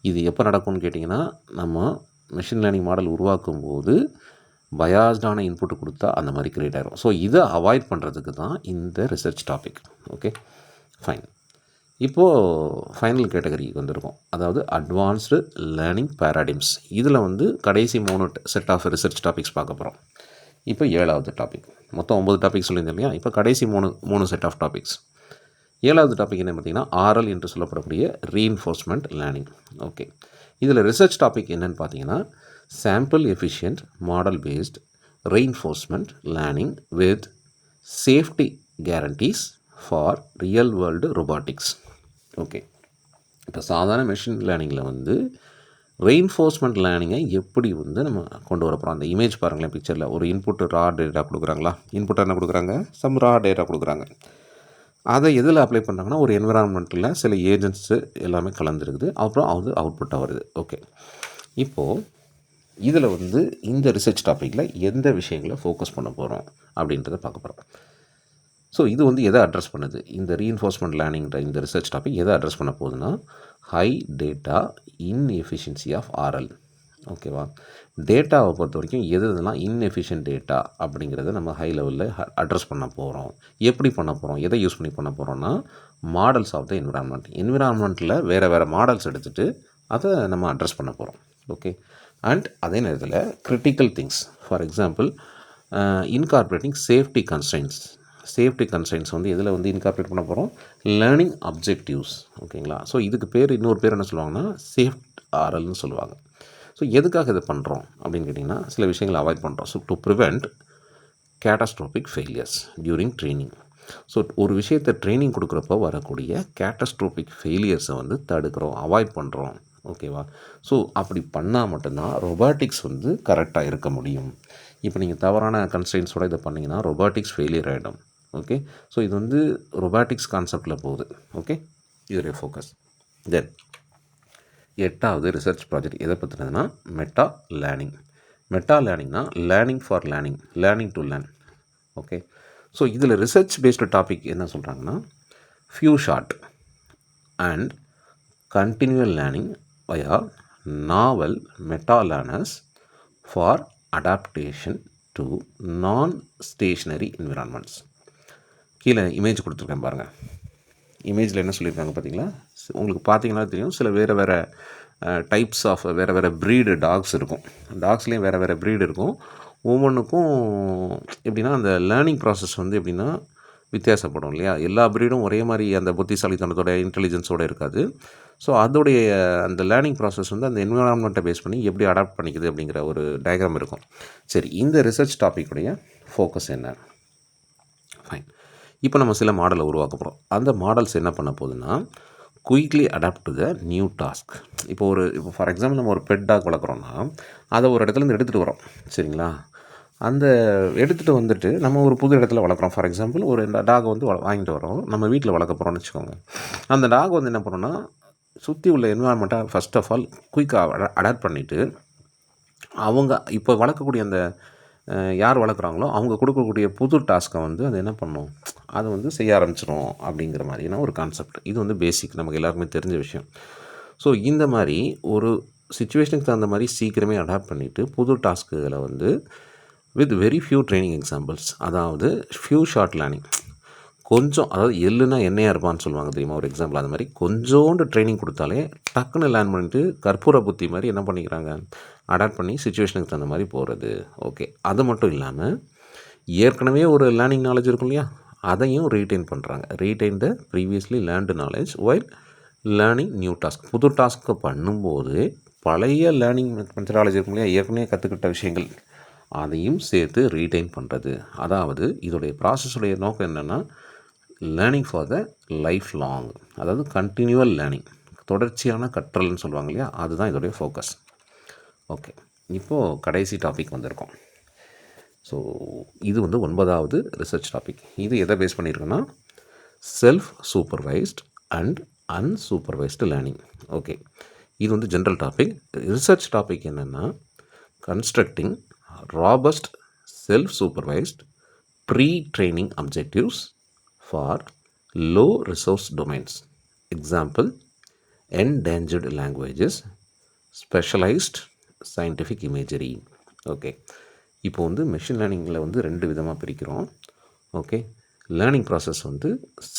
இது எப்போ நடக்கும்னு கேட்டிங்கன்னா, நம்ம மிஷின் லேர்னிங் மாடல் உருவாக்கும் போது பயாஸ்டான இன்புட்டு கொடுத்தா அந்த மாதிரி கிரியேட் ஆகிரும். ஸோ இதை அவாய்ட் பண்ணுறதுக்கு தான் இந்த ரிசர்ச் டாபிக். Okay, fine. இப்போது ஃபைனல் கேட்டகரிக்கு வந்திருக்கோம், அதாவது அட்வான்ஸ்டு லேர்னிங் பேராடிம்ஸ். இதில் வந்து கடைசி 3 செட் ஆஃப் ரிசர்ச் டாபிக்ஸ் பார்க்க போகிறோம். இப்போ 7வது டாபிக். மொத்தம் 9 டாபிக் சொல்லியிருந்தேன் இல்லையா. இப்போ கடைசி 3 செட் ஆஃப் டாபிக்ஸ். 7வது டாபிக் என்ன பார்த்தீங்கன்னா, ஆர்எல் என்று சொல்லப்படக்கூடிய ரீஇன்ஃபோர்ஸ்மெண்ட் லேர்னிங். ஓகே, இதில் ரிசர்ச் டாபிக் என்னென்னு பார்த்தீங்கன்னா, sample efficient model based reinforcement learning with safety guarantees for real world robotics. Okay, இப்போ சாதாரண மிஷின் லேர்னிங்கில் வந்து ரெயின்ஃபோர்ஸ்மெண்ட் லேர்னிங்கை எப்படி வந்து நம்ம கொண்டு வர போகிறோம். அந்த இமேஜ் பாருங்களேன், பிக்சரில் ஒரு இன்புட் ரா டேட்டா கொடுக்குறாங்களா, இன்புட் என்ன கொடுக்குறாங்க, சம் ரா டேட்டா கொடுக்குறாங்க. அதை எதில் அப்ளை பண்ணுறாங்கன்னா, ஒரு என்விரான்மெண்ட்டில் சில ஏஜென்ட்ஸு எல்லாமே கலந்துருக்குது, அப்புறம் அது அவுட்புட்டாக வருது. ஓகே, இப்போது இதில் வந்து இந்த ரிசர்ச் டாப்பிக்கில் எந்த விஷயங்களை ஃபோக்கஸ் பண்ண போகிறோம் அப்படின்றத பார்க்க போகிறோம். ஸோ இது வந்து எதை அட்ரஸ் பண்ணுது, இந்த ரீஇன்ஃபோர்ஸ்மெண்ட் லேர்னிங்கிற இந்த ரிசர்ச் டாபிக் எதை அட்ரஸ் பண்ண போகுதுன்னா, high data inefficiency of RL. ஓகேவா, டேட்டாவை பொறுத்த வரைக்கும் எதுலாம் இன்எஃபிஷியன்ட் டேட்டா அப்படிங்கிறத நம்ம ஹை லெவலில் அட்ரஸ் பண்ண போகிறோம். எப்படி பண்ண போகிறோம், எதை யூஸ் பண்ணி பண்ண போகிறோன்னா, மாடல்ஸ் ஆஃப் த என்விரான்மெண்ட்டில் வேறு மாடல்ஸ் எடுத்துகிட்டு அதை நம்ம அட்ரஸ் பண்ண போகிறோம். ஓகே, அண்ட் அதே நேரத்தில் critical things, for example incorporating safety constrains வந்து எதில் வந்து இன்கார்பரேட் பண்ண போகிறோம், லேர்னிங் அப்ஜெக்டிவ்ஸ். ஓகேங்களா, ஸோ இதுக்கு இன்னொரு பேர் என்ன சொல்லுவாங்கன்னா, சேஃப்ட் ஆர்எல்னு சொல்லுவாங்க. ஸோ எதுக்காக இதை பண்ணுறோம் அப்படின்னு கேட்டிங்கன்னா, சில விஷயங்களை அவாய்ட் பண்ணுறோம். So to prevent catastrophic failures during training. So ஒரு விஷயத்தை ட்ரைனிங் கொடுக்குறப்போ வரக்கூடிய கேட்டஸ்ட்ரோபிக் ஃபெயிலியர்ஸை வந்து தடுக்கிறோம், அவாய்ட் பண்ணுறோம். ஓகேவா, ஸோ அப்படி பண்ணால் மட்டும்தான் ரொபாட்டிக்ஸ் வந்து கரெக்டாக இருக்க முடியும். இப்போ நீங்கள் தவறான கன்ஸ்ட்ரெயின்ஸோடு இதை பண்ணிங்கன்னா ரொபாட்டிக்ஸ் ஃபெயிலியர் ஆகிடும். ஓகே, ஸோ இது வந்து ரொபாட்டிக்ஸ் கான்செப்டில் போகுது. ஓகே, இதோடைய ஃபோக்கஸ். தென் 8வது ரிசர்ச் ப்ராஜெக்ட் எதை பற்றினதுன்னா, மெட்டா லேர்னிங்னா learning for learning to learn. Okay, so இதில் ரிசர்ச் பேஸ்டு டாபிக் என்ன சொல்கிறாங்கன்னா, few short and continual learning via novel meta-learners for adaptation to non-stationary environments. கீழே இமேஜ் கொடுத்துருக்கேன் பாருங்கள். இமேஜில் என்ன சொல்லியிருக்காங்க பார்த்தீங்களா? உங்களுக்கு பார்த்தீங்கன்னா தெரியும், சில வேறு டைப்ஸ் ஆஃப் வேறு ப்ரீடு டாக்ஸ் இருக்கும். டாக்ஸ்லேயும் வேறு ப்ரீடு இருக்கும். ஒவ்வொன்றுக்கும் எப்படின்னா அந்த லேர்னிங் ப்ராசஸ் வந்து எப்படின்னா வித்தியாசப்படும் இல்லையா? எல்லா ப்ரீடும் ஒரே மாதிரி அந்த புத்திசாலித்தனத்தோட இன்டெலிஜென்ஸோடு இருக்காது. ஸோ அதோடைய அந்த லேர்னிங் ப்ராசஸ் வந்து அந்த என்விரான்மெண்ட்டை பேஸ் பண்ணி எப்படி அடாப்ட் பண்ணிக்குது அப்படிங்கிற ஒரு டயக்ராம் இருக்கும். சரி, இந்த ரிசர்ச் டாப்பிக்குடைய ஃபோக்கஸ் என்ன? ஃபைன். இப்போ நம்ம சில மாடலை உருவாக்க போகிறோம். அந்த மாடல்ஸ் என்ன பண்ண போகுதுன்னா quickly adapt to the new task. இப்போ ஃபார் எக்ஸாம்பிள் நம்ம ஒரு பெட் டாக் வளர்க்குறோன்னா அதை ஒரு இடத்துலேருந்து எடுத்துகிட்டு வரோம், சரிங்களா? அந்த எடுத்துகிட்டு வந்துட்டு நம்ம ஒரு புது இடத்துல வளர்க்குறோம். ஃபார் எக்ஸாம்பிள் ஒரு டாகை வந்து வாங்கிட்டு வரோம், நம்ம வீட்டில் வளர்க்க போகிறோம்னு வச்சுக்கோங்க. அந்த டாக் வந்து என்ன பண்ணோன்னா சுற்றி உள்ள என்விரான்மெண்ட்டை ஃபஸ்ட் ஆஃப் ஆல் குயிக்காக அடாப்ட் பண்ணிவிட்டு அவங்க இப்போ வளர்க்கக்கூடிய அந்த யார் வளர்க்குறாங்களோ அவங்க கொடுக்கக்கூடிய புது டாஸ்க்கை வந்து அது என்ன பண்ணும், அதை வந்து செய்ய ஆரம்பிச்சிடும் அப்படிங்கிற மாதிரியான ஒரு கான்செப்ட். இது வந்து பேசிக், நமக்கு எல்லாருக்குமே தெரிஞ்ச விஷயம். ஸோ இந்த மாதிரி ஒரு சிச்சுவேஷனுக்கு தகுந்த மாதிரி சீக்கிரமே அடாப்ட் பண்ணிவிட்டு புது டாஸ்க்குகளை வந்து with very few training examples, அதாவது ஃபியூ ஷார்ட் லேர்னிங், கொஞ்சம், அதாவது எள்ளுனா எண்ணெயாக இருப்பான்னு சொல்லுவாங்க தெரியுமா, ஒரு எக்ஸாம்பிள். அது மாதிரி கொஞ்சோண்டு ட்ரைனிங் கொடுத்தாலே டக்குன்னு லேர்ன் பண்ணிட்டு கற்பூர புத்தி மாதிரி என்ன பண்ணிக்கிறாங்க, அடாப்ட் பண்ணி சிச்சுவேஷனுக்கு தகுந்த மாதிரி போகிறது. ஓகே, அது மட்டும் இல்லாமல் ஏற்கனவே ஒரு லேர்னிங் நாலேஜ் இருக்கும் இல்லையா, அதையும் ரீட்டைன் பண்ணுறாங்க. Retain the previously learned knowledge while learning new task. புது டாஸ்க்கை பண்ணும்போது பழைய லேர்னிங் மெத்தடாலஜி இருக்கும் இல்லையா, ஏற்கனவே கற்றுக்கிட்ட விஷயங்கள், அதையும் சேர்த்து ரீட்டைன் பண்ணுறது. அதாவது இதோடைய ப்ராசஸுடைய நோக்கம் என்னென்னா learning for the life long, அதாவது கண்டினியூவல் லேர்னிங், தொடர்ச்சியான கற்றல்னு சொல்லுவாங்க இல்லையா, அதுதான் இதோடைய ஃபோக்கஸ். ஓகே, இப்போது கடைசி டாபிக் வந்திருக்கோம். ஸோ இது வந்து 9வது ரிசர்ச் டாபிக். இது எதை பேஸ் பண்ணியிருக்குன்னா self supervised and unsupervised learning. Okay, இது வந்து ஜென்ரல் டாபிக். ரிசர்ச் டாபிக் என்னென்னா constructing robust self supervised pretraining objectives for low resource domains. Example endangered languages, specialised scientific imagery. Okay, இப்போ வந்து மெஷின் லேர்னிங்கில் வந்து 2 விதமாக பிரிக்கிறோம். ஓகே, லேர்னிங் ப்ராசஸ் வந்து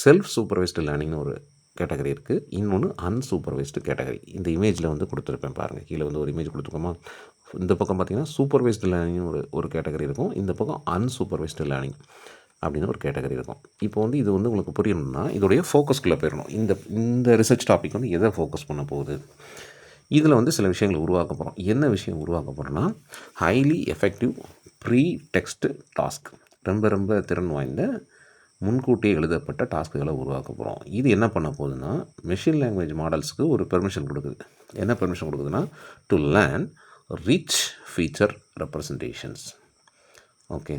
செல்ஃப் சூப்பர்வைஸ்டு லேர்னிங்னு ஒரு கேட்டகரி இருக்குது, இன்னொன்று அன்சூப்பர்வைஸ்டு கேட்டகரி. இந்த இமேஜில் வந்து கொடுத்துருப்பேன் பாருங்கள், கீழே வந்து ஒரு இமேஜ் கொடுத்துருக்கோமா. இந்த பக்கம் பார்த்திங்கன்னா சூப்பர்வைஸ்டு லேர்னிங்னு ஒரு கேட்டகரி இருக்கும், இந்த பக்கம் அன்சூப்பர்வைஸ்டு லேர்னிங் அப்படின்னு ஒரு கேட்டகரி இருக்கும். இப்போ வந்து இது வந்து உங்களுக்கு புரியணும்னா இதோடைய ஃபோக்கஸ்குள்ளே போயிடணும். இந்த ரிசர்ச் டாபிக் வந்து எதை ஃபோக்கஸ் பண்ண போகுது, இதில் வந்து சில விஷயங்களை உருவாக்க போகிறோம். என்ன விஷயம் உருவாக்க போகிறோன்னா highly effective pretext task, ரொம்ப திறன் வாய்ந்த முன்கூட்டியே எழுதப்பட்ட டாஸ்க்குகளை உருவாக்க போகிறோம். இது என்ன பண்ண போகுதுன்னா மெஷின் லாங்குவேஜ் மாடல்ஸுக்கு ஒரு பெர்மிஷன் கொடுக்குது. என்ன பெர்மிஷன் கொடுக்குதுன்னா to learn rich feature representations. Okay,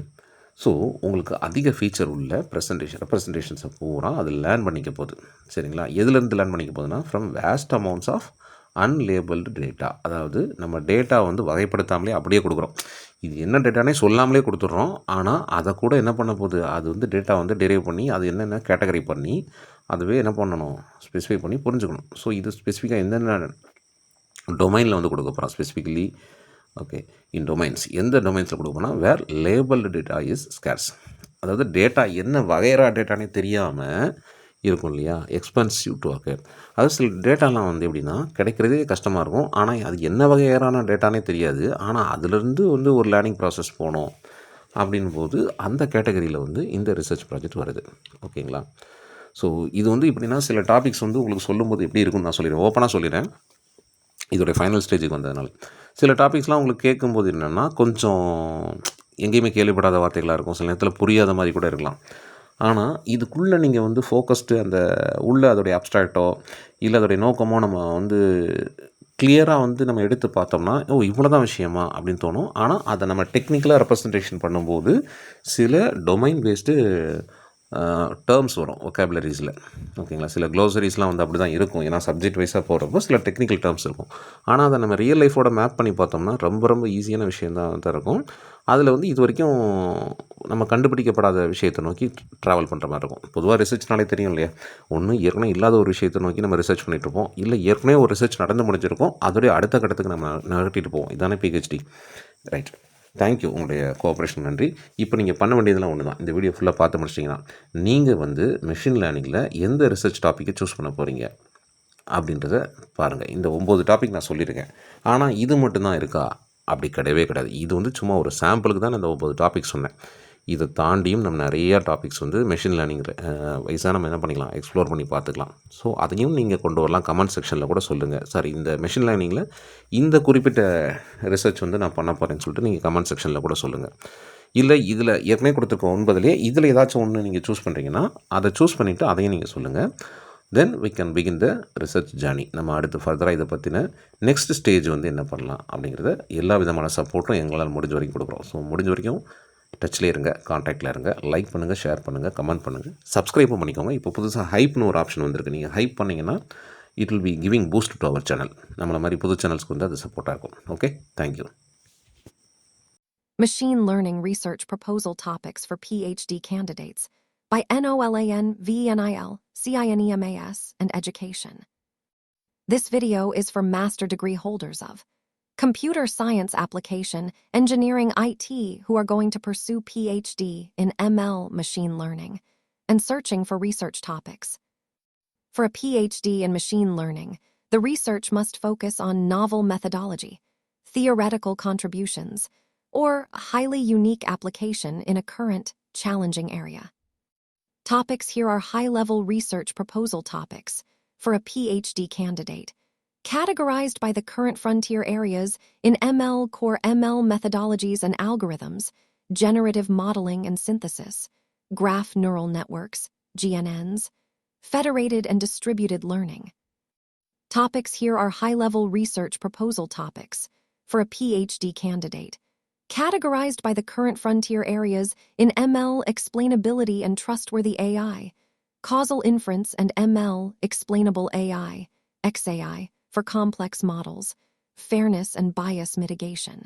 so உங்களுக்கு அதிக ஃபீச்சர் உள்ள ரெப்ரசன்டேஷன்ஸை பூரா அது லேர்ன் பண்ணிக்க போகுது, சரிங்களா? எதுலேருந்து லேர்ன் பண்ணிக்க போகுதுன்னா from vast amounts of unlabelled data. அதாவது நம்ம டேட்டா வந்து வகைப்படுத்தாமலே அப்படியே கொடுக்குறோம். இது என்ன டேட்டானே சொல்லாமலே கொடுத்துட்றோம். ஆனால் அதை கூட என்ன பண்ண போகுது, அது வந்து டேட்டா வந்து டெரைவ் பண்ணி அது என்னென்ன கேட்டகரி பண்ணி அதுவே என்ன பண்ணணும், ஸ்பெசிஃபை பண்ணி புரிஞ்சுக்கணும். ஸோ இது ஸ்பெசிஃபிக்காக எந்தெந்த டொமைனில் வந்து கொடுக்க போகிறோம், ஸ்பெசிஃபிக்கலி ஓகே இன் டொமைன்ஸ். எந்த டொமைன்ஸில் கொடுப்போம்னா வேர் லேபிள்டு டேட்டா இஸ் ஸ்கேர்ஸ். அதாவது டேட்டா என்ன வகையறா டேட்டானே தெரியாமல் இருக்கும் இல்லையா, எக்ஸ்பென்சிவ் டு அக்வயர். அது சில டேட்டாலாம் வந்து எப்படின்னா கிடைக்கிறதே கஷ்டமாக இருக்கும், ஆனால் அது என்ன வகையான டேட்டானே தெரியாது. ஆனால் அதுலேருந்து வந்து ஒரு லேர்னிங் ப்ராசஸ் போகணும் அப்படின் போது அந்த கேட்டகரியில் வந்து இந்த ரிசர்ச் ப்ராஜெக்ட் வருது. ஓகேங்களா? ஸோ இது வந்து எப்படின்னா சில டாபிக்ஸ் வந்து உங்களுக்கு சொல்லும்போது எப்படி இருக்குன்னு நான் சொல்லிடுறேன், ஓப்பனாக சொல்லிடுறேன். இதோடைய ஃபைனல் ஸ்டேஜுக்கு வந்ததுனால சில டாபிக்ஸ்லாம் உங்களுக்கு கேட்கும்போது என்னென்னா கொஞ்சம் எங்கேயுமே கேள்விப்படாத வார்த்தைகளாக இருக்கும், சில நேரத்தில் புரியாத மாதிரி கூட இருக்கலாம். ஆனால் இதுக்குள்ளே நீங்கள் வந்து ஃபோக்கஸ்டு அந்த உள்ள அதோடைய அப்ஸ்ட்ராக்டோ இல்லை அதோடைய நோக்கமோ நம்ம வந்து கிளியராக வந்து நம்ம எடுத்து பார்த்தோம்னா இவ்வளோ தான் விஷயமா அப்படின்னு தோணும். ஆனால் அதை நம்ம டெக்னிக்கலாக ரெப்ரசன்டேஷன் பண்ணும்போது சில டொமைன் பேஸ்டு டேர்ம்ஸ் வரும் ஒக்காபுலரிஸில். ஓகேங்களா? சில க்ளோசரிஸ்லாம் வந்து அப்படி தான் இருக்கும். ஏன்னா சப்ஜெக்ட் வைஸாக போகிறப்போ சில டெக்னிக்கல் டேர்ம்ஸ் இருக்கும். ஆனால் அதை நம்ம ரியல் லைஃபோட மேப் பண்ணி பார்த்தோம்னா ரொம்ப ரொம்ப ஈஸியான விஷயம் தான் இருக்கும். அதில் வந்து இது வரைக்கும் நம்ம கண்டுபிடிக்கப்படாத விஷயத்தை நோக்கி ட்ராவல் பண்ணுற மாதிரி இருக்கும். பொதுவாக ரிசர்ச்னாலே தெரியும் இல்லையா? ஒன்று ஏற்கனவே இல்லாத ஒரு விஷயத்தை நோக்கி நம்ம ரிசர்ச் பண்ணிகிட்ருப்போம், இல்லை ஏற்கனவே ஒரு ரிசர்ச் நடந்து முடிஞ்சிருக்கும், அதோடைய அடுத்த கட்டத்துக்கு நம்ம நகர்த்திட்டு போவோம். இதானே பிஹெச்டி. ரைட். தேங்க்யூ. உங்களுடைய கோஆப்ரேஷன் நன்றி. இப்போ நீங்கள் பண்ண வேண்டியதெல்லாம் ஒன்று தான். இந்த வீடியோ ஃபுல்லாக பார்த்து முடிச்சிட்டிங்கன்னா நீங்கள் வந்து மெஷின் லேர்னிங்கில் எந்த ரிசர்ச் டாப்பிக்கை சூஸ் பண்ண போகிறீங்க அப்படின்றத பாருங்கள். இந்த 9 டாபிக் நான் சொல்லியிருக்கேன். ஆனால் இது மட்டும்தான் இருக்கா? அப்படி கிடையவே கிடையாது. இது வந்து சும்மா ஒரு சாம்பிளுக்கு தான் நான் இந்த 9 டாபிக் சொன்னேன். இதை தாண்டியும் நம்ம நிறையா டாபிக்ஸ் வந்து மெஷின் லேர்னிங்கில் வைஸாக நம்ம என்ன பண்ணிக்கலாம், எக்ஸ்ப்ளோர் பண்ணி பார்த்துக்கலாம். ஸோ அதையும் நீங்கள் கொண்டு வரலாம். கமெண்ட் செக்ஷனில் கூட சொல்லுங்கள், சார் இந்த மெஷின் லேர்னிங்கில் இந்த குறிப்பிட்ட ரிசர்ச் வந்து நான் பண்ண போகிறேன்னு சொல்லிட்டு நீங்கள் கமெண்ட் செக்ஷனில் கூட சொல்லுங்கள். இல்லை இதில் ஏற்கனவே கொடுத்துருக்க 9லேயே இதில் ஏதாச்சும் ஒன்று நீங்கள் சூஸ் பண்ணுறீங்கன்னா அதை சூஸ் பண்ணிவிட்டு அதையும் நீங்கள் சொல்லுங்கள். Then we can begin the research journey. நம்ம அடுத்து ஃபர்தராக இதை பற்றின நெக்ஸ்ட் ஸ்டேஜ் வந்து என்ன பண்ணலாம் அப்படிங்கிறத எல்லா விதமான சப்போர்ட்டும் எங்களால் முடிஞ்ச வரைக்கும் கொடுக்குறோம். ஸோ முடிஞ்ச வரைக்கும் டச்சில் இருங்க, கான்டாக்டில் இருங்க, லைக் பண்ணுங்கள், ஷேர் பண்ணுங்கள், கமெண்ட் பண்ணுங்கள், சப்ஸ்கிரைபும் பண்ணிக்கோங்க. இப்போ புதுசாக ஹைப்னு ஒரு ஆப்ஷன் வந்திருக்கு. நீங்கள் ஹைப் பண்ணிங்கன்னா it will be giving boost to our channel. நம்மளை மாதிரி புது சேனல்ஸ்க்கு வந்து அது சப்போர்ட்டாக இருக்கும். Okay, thank you. Machine Learning Research Proposal Topics for PhD Candidates by NOLAN VNIL, CINEMAS, and Education. This video is for master degree holders of Computer Science Application, Engineering IT who are going to pursue PhD in ML Machine Learning and searching for research topics. For a PhD in Machine Learning, the research must focus on novel methodology, theoretical contributions, or highly unique application in a current, challenging area. Topics here are high-level research proposal topics for a PhD candidate, categorized by the current frontier areas in ML, core ML methodologies and algorithms, generative modeling and synthesis, graph neural networks, GNNs, federated and distributed learning. Topics here are high-level research proposal topics for a PhD candidate, categorized by the current frontier areas in ML, explainability and trustworthy AI, causal inference and ML, explainable AI, XAI, for complex models, fairness and bias mitigation.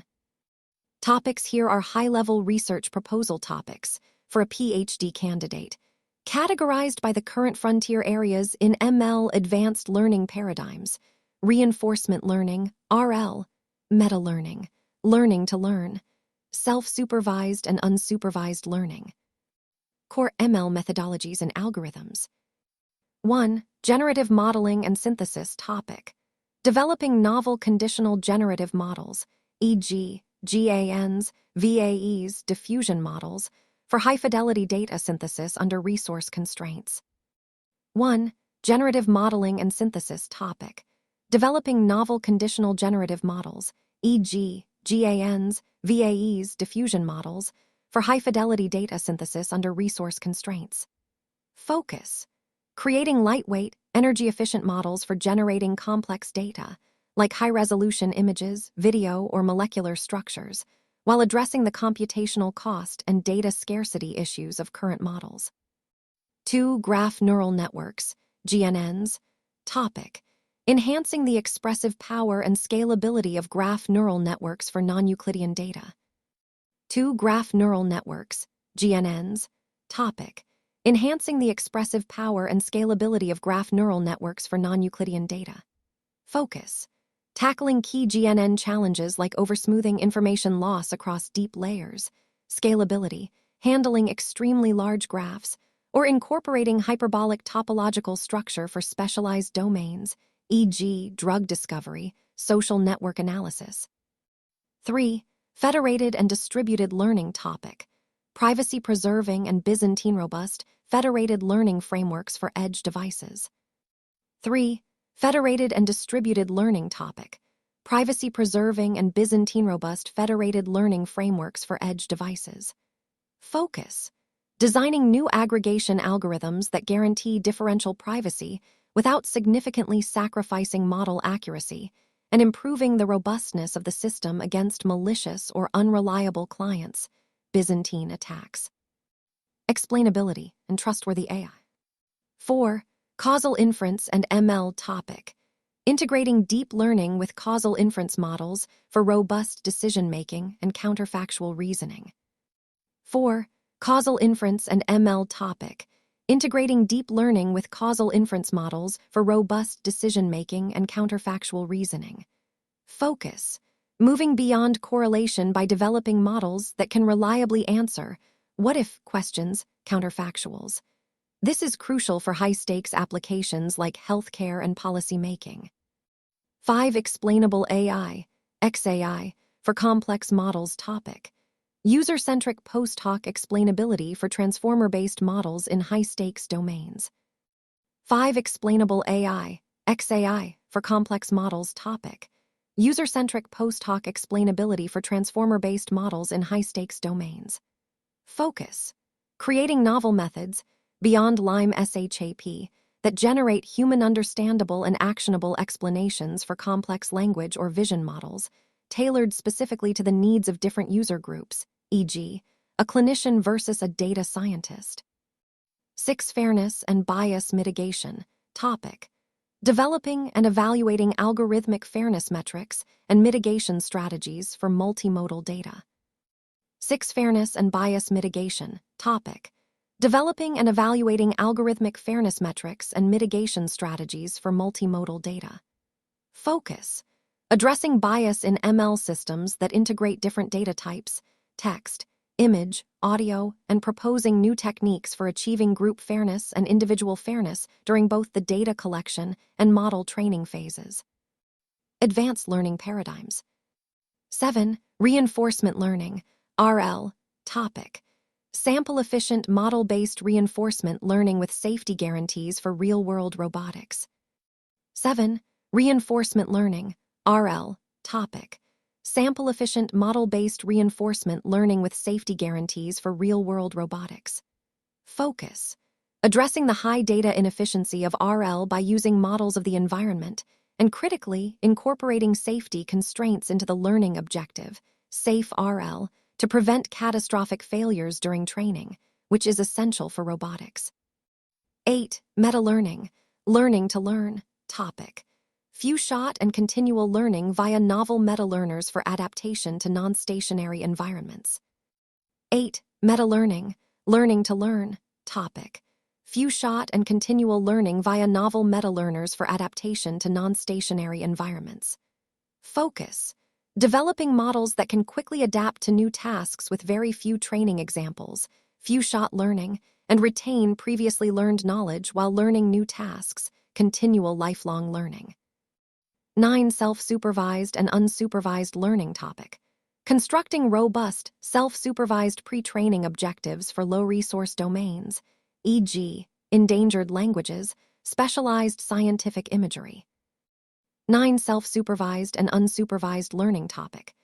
Topics here are high-level research proposal topics for a PhD candidate, categorized by the current frontier areas in ML, advanced learning paradigms, reinforcement learning, RL, meta-learning, learning to learn, self-supervised and unsupervised learning. Core ML methodologies and algorithms. 1. Generative modeling and synthesis topic. Developing novel conditional generative models, e.g., GANs, VAEs, diffusion models, for high-fidelity data synthesis under resource constraints. 1. Generative modeling and synthesis topic. Developing novel conditional generative models, e.g., GANs, VAEs, diffusion models, for high-fidelity data synthesis under resource constraints. Focus. Creating lightweight, energy-efficient models for generating complex data, like high-resolution images, video, or molecular structures, while addressing the computational cost and data scarcity issues of current models. 2. Graph neural networks, GNNs. Topic. Enhancing the expressive power and scalability of graph neural networks for non-Euclidean data. 2. Graph neural networks, GNNs. Topic. Enhancing the expressive power and scalability of graph neural networks for non-Euclidean data. Focus. Tackling key GNN challenges like oversmoothing information loss across deep layers, scalability, handling extremely large graphs, or incorporating hyperbolic topological structure for specialized domains, e.g., drug discovery, social network analysis. 3. Federated and distributed learning topic. Privacy-preserving and Byzantine-robust federated learning frameworks for edge devices. 3. Federated and distributed learning topic. Privacy-preserving and Byzantine-robust federated learning frameworks for edge devices. Focus. Designing new aggregation algorithms that guarantee differential privacy without significantly sacrificing model accuracy and improving the robustness of the system against malicious or unreliable clients, Byzantine attacks. explainability, and trustworthy AI. 4. Causal inference and ML topic. Integrating deep learning with causal inference models for robust decision-making and counterfactual reasoning. 4. Causal inference and ML topic. Integrating deep learning with causal inference models for robust decision-making and counterfactual reasoning. Focus. Moving beyond correlation by developing models that can reliably answer what-if questions, counterfactuals. This is crucial for high-stakes applications like healthcare and policymaking. 5. Explainable AI, XAI, for complex models topic. User-centric post-hoc explainability for transformer-based models in high-stakes domains. 5. Explainable AI, XAI, for complex models topic. User-centric post-hoc explainability for transformer-based models in high-stakes domains. Focus. Creating novel methods, beyond LIME SHAP, that generate human-understandable and actionable explanations for complex language or vision models, tailored specifically to the needs of different user groups, e.g., a clinician versus a data scientist. 6. Fairness and bias mitigation topic. Developing and evaluating algorithmic fairness metrics and mitigation strategies for multimodal data. 6. Fairness and bias mitigation topic. Developing and evaluating algorithmic fairness metrics and mitigation strategies for multimodal data. Focus. Addressing bias in ML systems that integrate different data types, text, image, audio, and proposing new techniques for achieving group fairness and individual fairness during both the data collection and model training phases. Advanced learning paradigms. 7. Reinforcement learning, RL, topic. Sample-efficient model-based reinforcement learning with safety guarantees for real-world robotics. 7. Reinforcement learning, RL, topic. Sample-efficient model-based reinforcement learning with safety guarantees for real-world robotics. Focus. Addressing the high data inefficiency of RL by using models of the environment, and critically incorporating safety constraints into the learning objective, SAFE RL, to prevent catastrophic failures during training, which is essential for robotics. 8. Meta-learning, learning to learn, topic. Few-shot and continual learning via novel meta-learners for adaptation to non-stationary environments. 8. Meta-learning, learning to learn, topic. Few-shot and continual learning via novel meta-learners for adaptation to non-stationary environments. Focus. Developing models that can quickly adapt to new tasks with very few training examples, few-shot learning, and retain previously learned knowledge while learning new tasks, continual lifelong learning. 9. Self-supervised and unsupervised learning topic. Constructing robust, self-supervised pre-training objectives for low-resource domains, e.g., endangered languages, specialized scientific imagery. 9. Self-supervised and unsupervised learning topic.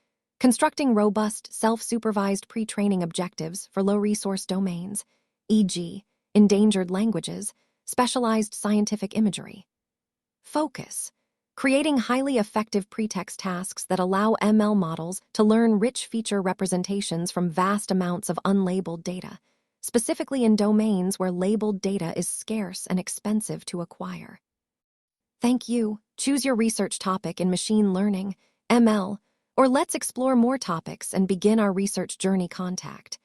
Constructing robust, self-supervised pre-training objectives for low-resource domains, e.g., endangered languages, specialized scientific imagery. Focus. Creating highly effective pretext tasks that allow ML models to learn rich feature representations from vast amounts of unlabeled data, specifically in domains where labeled data is scarce and expensive to acquire. Thank you. Choose your research topic in machine learning, ML, or let's explore more topics and begin our research journey. Contact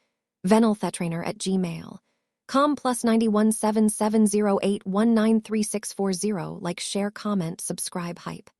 venelthetrainer@gmail.com +91 7708193640. Like, share, comment, subscribe, hype.